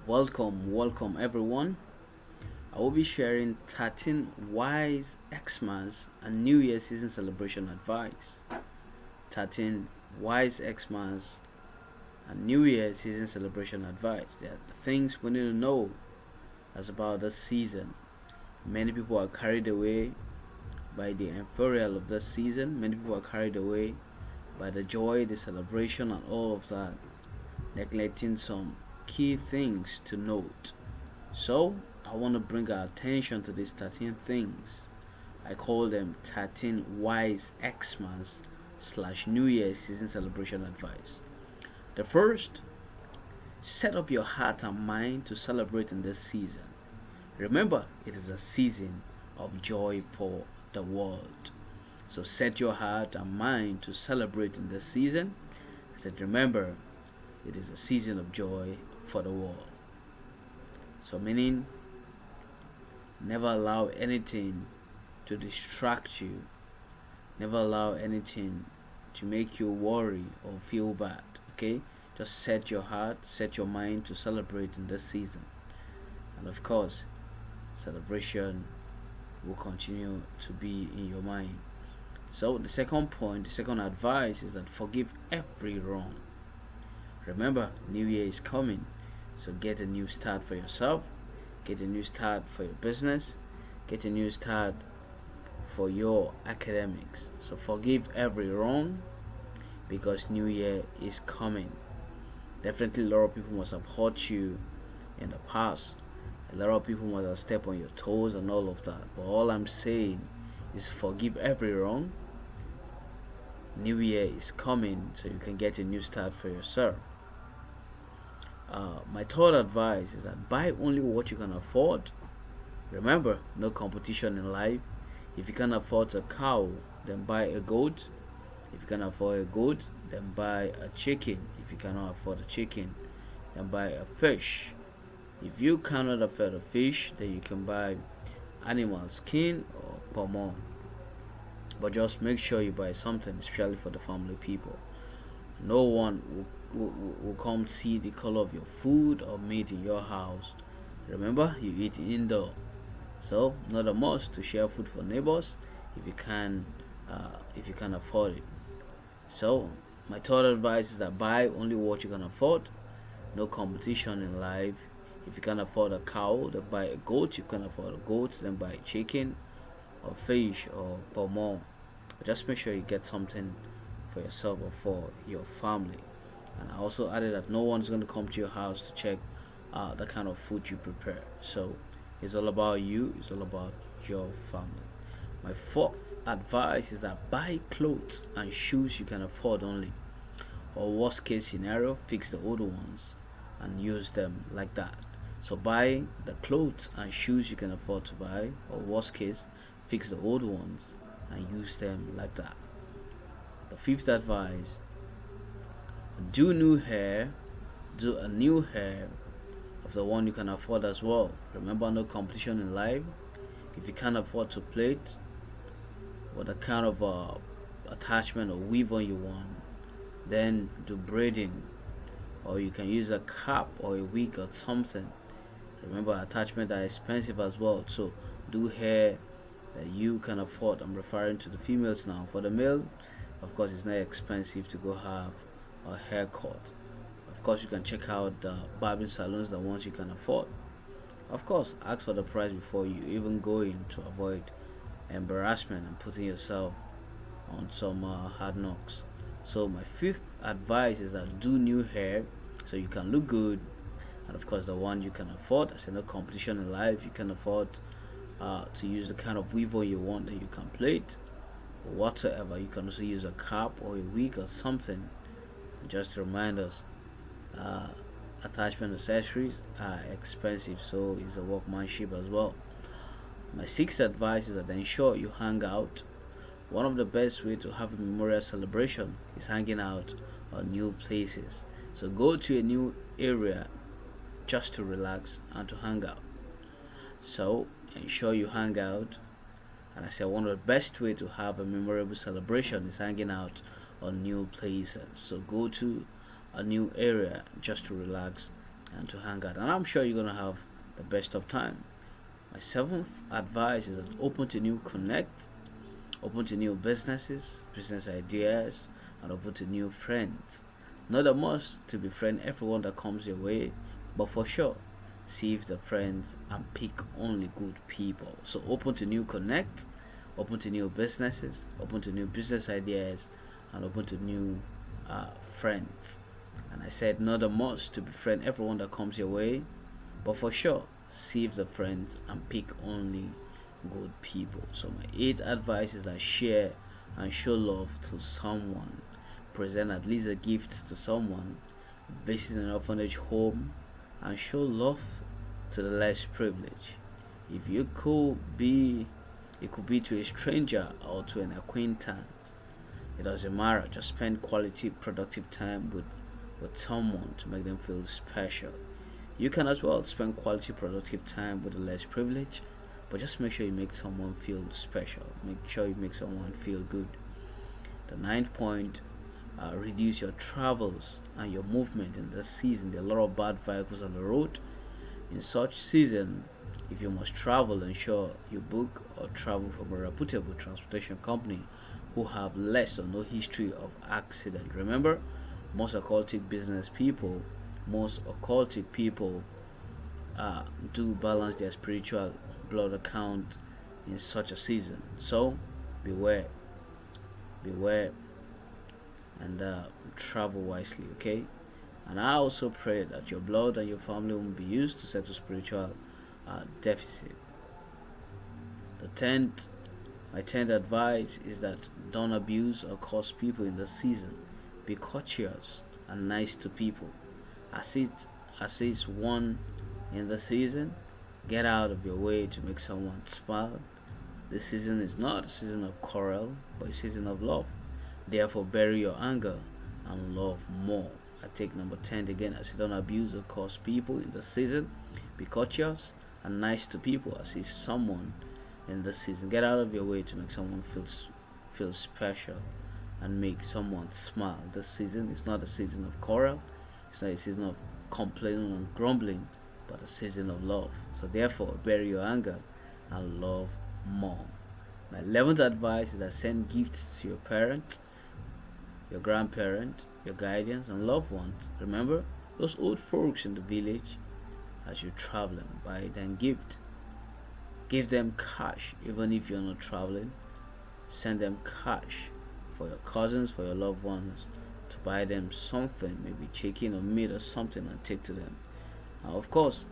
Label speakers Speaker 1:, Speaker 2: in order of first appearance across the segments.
Speaker 1: Welcome everyone. I will be sharing 13 wise Xmas and New Year season celebration advice. 13 wise Xmas and New Year season celebration advice. They are the things we need to know as about this season. Many people are carried away by the euphoria of this season. Many people are carried away by the joy, the celebration, and all of that, neglecting some key things to note. So, I want to bring our attention to these 13 things. I call them 13 wise Xmas slash New Year season celebration advice. The first, set up your heart and mind to celebrate in this season. Remember, it is a season of joy for the world. So set your heart and mind to celebrate in this season. I said, remember, it is a season of joy for the world. So, meaning, never allow anything to distract you, never allow anything to make you worry or feel bad. Okay, just set your heart, set your mind to celebrate in this season, and of course, celebration will continue to be in your mind. So, the second point, the second advice is that forgive every wrong. Remember, New Year is coming, so get a new start for yourself, get a new start for your business, get a new start for your academics. So forgive every wrong because New Year is coming. Definitely, a lot of people must have hurt you in the past. A lot of people must have stepped on your toes and all of that. But all I'm saying is forgive every wrong. New Year is coming, so you can get a new start for yourself. My third advice is that buy only what you can afford. Remember, no competition in life. If you can afford a cow, then buy a goat. If you can afford a goat, then buy a chicken. If you cannot afford a chicken, then buy a fish. If you cannot afford a fish, then you can buy animal skin or pomo. But just make sure you buy something, especially for the family people. No one will come see the color of your food or meat in your house. Remember, you eat indoor, so not a must to share food for neighbors if you can afford it. So my third advice is that buy only what you can afford. No competition in life. If you can afford a cow, then buy a goat. If you can afford a goat, then buy a chicken or fish or pomo. Just make sure you get something for yourself or for your family. And I also added that no one's going to come to your house to check the kind of food you prepare. So it's all about you, it's all about your family. My fourth advice is that buy clothes and shoes you can afford only. Or worst case scenario, fix the old ones and use them like that. So buy the clothes and shoes you can afford to buy, or worst case, fix the old ones and use them like that. The fifth advice, do new hair, do a new hair of the one you can afford as well. Remember, no competition in life. If you can't afford to plait, what the kind of attachment or weave on you want, then do braiding, or you can use a cap or a wig or something. Remember, attachments are expensive as well, so do hair that you can afford. I'm referring to the females now. For the male, of course, it's not expensive to go have a haircut. Of course, you can check out the barbing salons, the ones you can afford. Of course, ask for the price before you even go in to avoid embarrassment and putting yourself on some hard knocks. So my fifth advice is that do new hair so you can look good, and of course the one you can afford. I say no competition in life. You can afford to use the kind of weave you want, that you can plait or whatsoever. You can also use a cap or a wig or something. Just to remind us, uh, attachment accessories are expensive, so is the workmanship as well. My sixth advice is that ensure you hang out. One of the best way to have a memorial celebration is hanging out on new places. So go to a new area just to relax and to hang out. So ensure you hang out. And I say one of the best way to have a memorable celebration is hanging out on new places. So go to a new area just to relax and to hang out. And I'm sure you're gonna have the best of time. My seventh advice is that open to new connect, open to new businesses, business ideas, and open to new friends. Not a must to befriend everyone that comes your way, but for sure, see if the friends and pick only good people. So open to new connect, open to new businesses, open to new business ideas, and open to new friends. And I said not a must to befriend everyone that comes your way, but for sure, save the friends and pick only good people. So my eighth advice is that share and show love to someone. Present at least a gift to someone. Visit an orphanage home and show love to the less privileged. If you could be it could be to a stranger or to an acquaintance. It doesn't matter. Just spend quality productive time with someone to make them feel special. You can as well spend quality productive time with the less privileged, but just make sure you make someone feel special. Make sure you make someone feel good. The ninth point, reduce your travels and your movement in this season. There are a lot of bad vehicles on the road. In such season, if you must travel, ensure you book or travel from a reputable transportation company who have less or no history of accident. Remember, most occultic business people, most occultic people do balance their spiritual blood account in such a season. So beware, beware, and travel wisely, okay? And I also pray that your blood and your family won't be used to settle spiritual deficit. The tenth, my tenth advice is that don't abuse or curse people in the season. Be courteous and nice to people. Assist one in the season. Get out of your way to make someone smile. This season is not a season of quarrel, but a season of love. Therefore, bury your anger and love more. I take number 10 again. I say don't abuse or curse people in the season. Be courteous and nice to people. Assist someone in the season. Get out of your way to make someone feel special and make someone smile. This season is not a season of quarrel. It's not a season of complaining and grumbling, but a season of love. So therefore, bury your anger and love more. My 11th advice is that send gifts to your parents, your grandparents, your guardians, and loved ones. Remember, those old folks in the village, as you're traveling, buy them gift. Give them cash, even if you're not traveling. Send them cash for your cousins, for your loved ones, to buy them something, maybe chicken or meat or something, and take to them. Now, of course,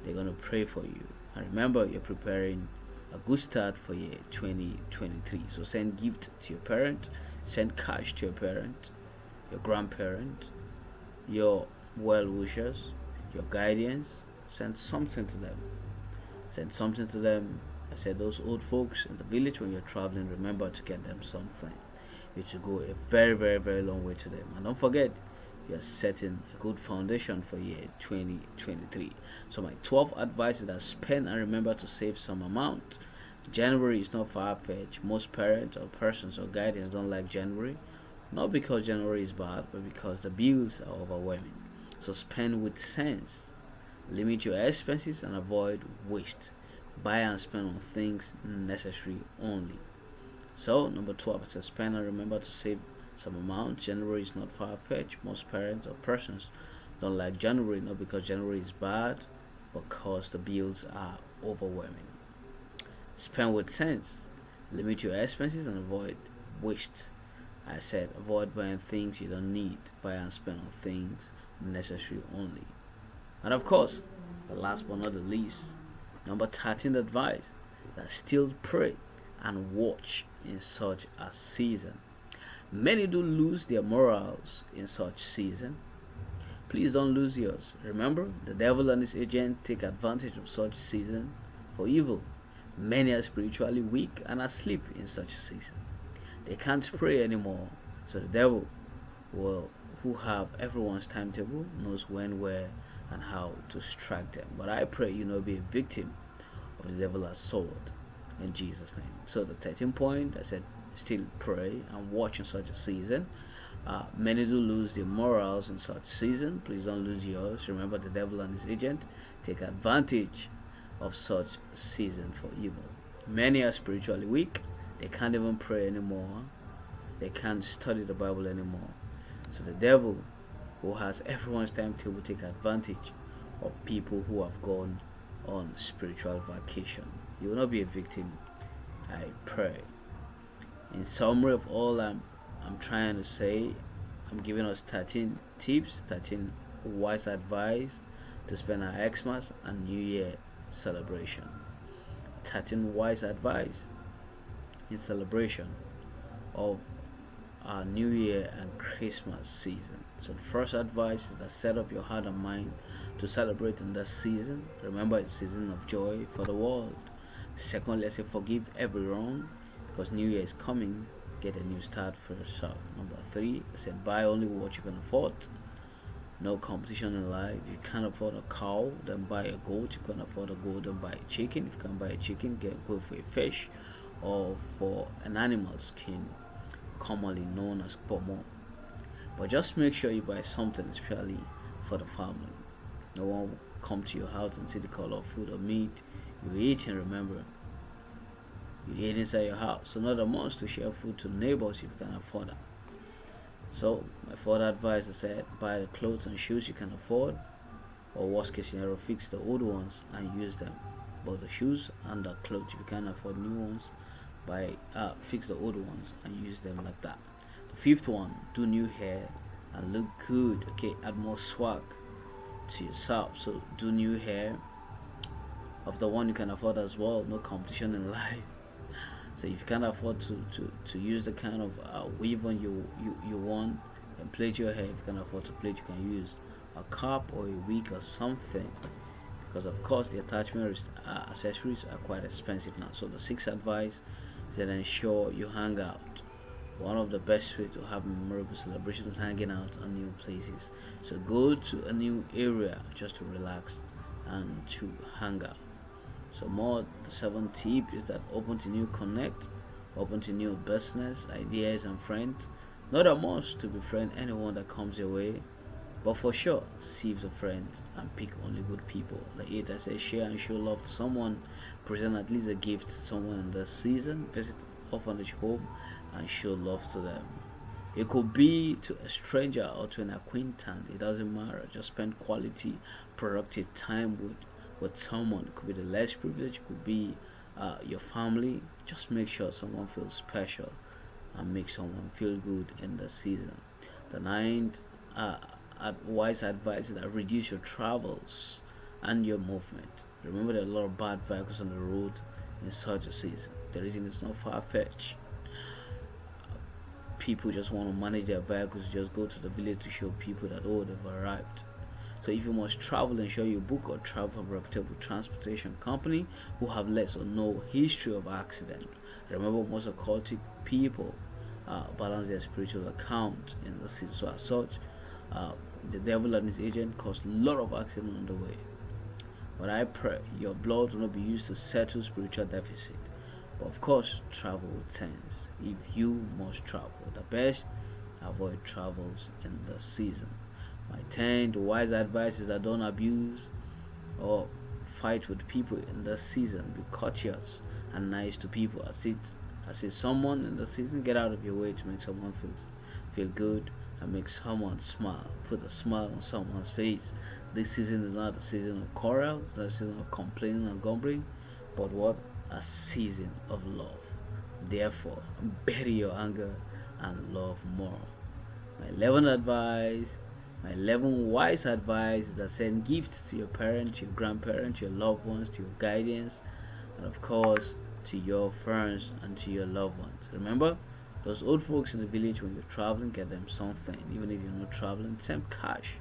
Speaker 1: they're gonna pray for you. And remember, you're preparing a good start for year 2023. So send gift to your parent, send cash to your parent, your grandparent, your well wishers, your guardians. Send something to them. Send something to them. I said those old folks in the village when you're traveling, remember to get them something. It will go a very, very, very long way to them. And don't forget, you're setting a good foundation for year 2023. So my 12th advice is that spend and remember to save some amount. January is not far-fetched. Most parents or persons or guardians don't like January. Not because January is bad, but because the bills are overwhelming. So spend with sense. Limit your expenses and avoid waste. Buy and spend on things necessary only. So number 12, it says spend and remember to save some amount. January is not far-fetched. Most parents or persons don't like January, not because January is bad, but because the bills are overwhelming. Spend with sense. Limit your expenses and avoid waste. I said avoid buying things you don't need. Buy and spend on things necessary only. And of course, the last but not the least, number 13 advice, that still pray and watch in such a season. Many do lose their morals in such season. Please don't lose yours. Remember, the devil and his agents take advantage of such season for evil. Many are spiritually weak and asleep in such a season. They can't pray anymore, so the devil will, who have everyone's timetable, knows when, where, and how to strike them. But I pray you not be a victim of the devil's assault in Jesus' name. So the 13th point, I said still pray and watch in such a season. Many do lose their morals in such season. Please don't lose yours. Remember, the devil and his agent take advantage of such season for evil. Many are spiritually weak. They can't even pray anymore. They can't study the Bible anymore. So the devil, who has everyone's timetable, take advantage of people who have gone on spiritual vacation. You will not be a victim, I pray. In summary of all I'm trying to say, I'm giving us 13 tips, 13 wise advice to spend our Xmas and New Year celebration. 13 wise advice in celebration of our New Year and Christmas season. So the first advice is that set up your heart and mind to celebrate in this season. Remember, it's a season of joy for the world. Secondly, I say forgive every wrong because New Year is coming. Get a new start for yourself. Number three, I said buy only what you can afford. No competition in life. If you can't afford a cow, then buy a goat. If you can't afford a goat, then buy a chicken. If you can't buy a chicken, go for a fish or for an animal skin, commonly known as pomo. But just make sure you buy something especially for the family. No one will come to your house and see the color of food or meat you eat, and remember, you eat inside your house. So not a must to share food to neighbors if you can afford it. So my further advice is said buy the clothes and shoes you can afford, or worst case scenario, fix the old ones and use them. Both the shoes and the clothes, if you can't afford new ones, fix the old ones and use them like that. The fifth one, do new hair and look good. Okay, add more swag to yourself. So do new hair of the one you can afford as well. No competition in life. So if you can't afford to use the kind of weave on you want, and plait your hair. If you can afford to plait, you can use a cap or a wig or something, because of course the attachment accessories are quite expensive now. So the sixth advice is that ensure you hang out. One of the best way to have memorable celebrations is hanging out on new places. So go to a new area just to relax and to hang out. So more, the seventh tip is that open to new connect, open to new business ideas and friends. Not a must to befriend anyone that comes your way, but for sure sieve the friends and pick only good people. The eighth, I say share and show love to someone. Present at least a gift to someone in the season. Visit orphanage home and show love to them. It could be to a stranger or to an acquaintance. It doesn't matter. Just spend quality, productive time with someone. It could be the less privileged. It could be your family. Just make sure someone feels special and make someone feel good in the season. The ninth wise advice is that reduce your travels and your movement. Remember, there are a lot of bad vehicles on the road in such a season. The reason it's not far fetched. People just want to manage their vehicles, just go to the village to show people that they've arrived. So if you must travel, ensure you book or travel from a reputable transportation company who have less or no history of accident. Remember, most occultic people balance their spiritual account in the season. So as such, the devil and his agent cause a lot of accident on the way. But I pray your blood will not be used to settle spiritual deficit. But of course, travel with sense. If you must travel, the best, avoid travels in the season. My 10th wise advice is that don't abuse or fight with people in the season. Be courteous and nice to people. As it someone in the season, get out of your way to make someone feel good and make someone smile. Put a smile on someone's face. This season is not a season of quarrel, it's not a season of complaining and grumbling, but what? A season of love. Therefore, bury your anger and love more. My 11th advice, my 11 wise advice is that send gifts to your parents, your grandparents, your loved ones, to your guardians, and of course to your friends and to your loved ones. Remember, those old folks in the village, when you're traveling, get them something. Even if you're not traveling, send cash.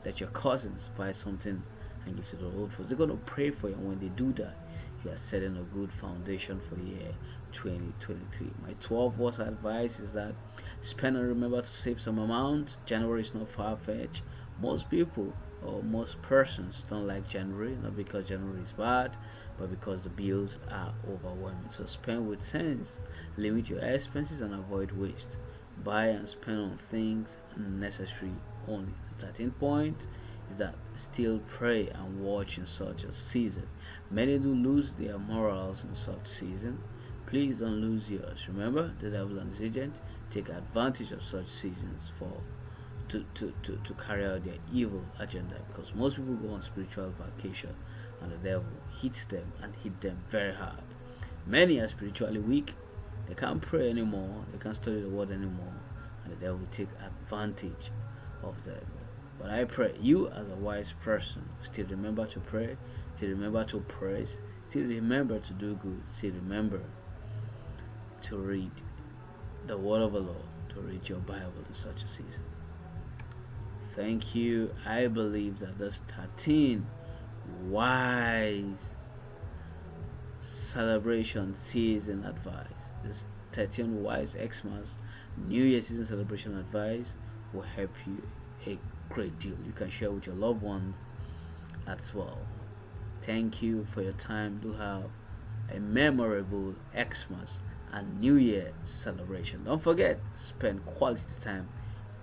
Speaker 1: Let your cousins buy something and give to the old folks. They're going to pray for you, and when they do that, you are setting a good foundation for year 2023. My 12 words advice is that spend and remember to save some amount. January is not far fetched. Most people or most persons don't like January, not because January is bad, but because the bills are overwhelming. So spend with sense, limit your expenses, and avoid waste. Buy and spend on things necessary only. The 13th point is that still pray and watch in such a season. Many do lose their morals in such season. Please don't lose yours. Remember, the devil and his agent take advantage of such seasons for to carry out their evil agenda, because most people go on spiritual vacation and the devil hits them and hit them very hard. Many are spiritually weak, they can't pray anymore, they can't study the word anymore, and the devil will take advantage of them. But I pray you, as a wise person, still remember to pray, still remember to praise, still remember to do good, still remember to read the word of the Lord, to read your Bible in such a season. Thank you. I believe that this 13 wise celebration season advice, this 13 wise Xmas New Year season celebration advice will help you a great deal. You can share with your loved ones as well. Thank you for your time. Do have a memorable Xmas and New Year celebration. Don't forget, spend quality time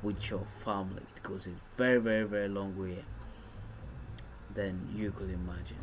Speaker 1: with your family. It goes a very, very, very long way than you could imagine.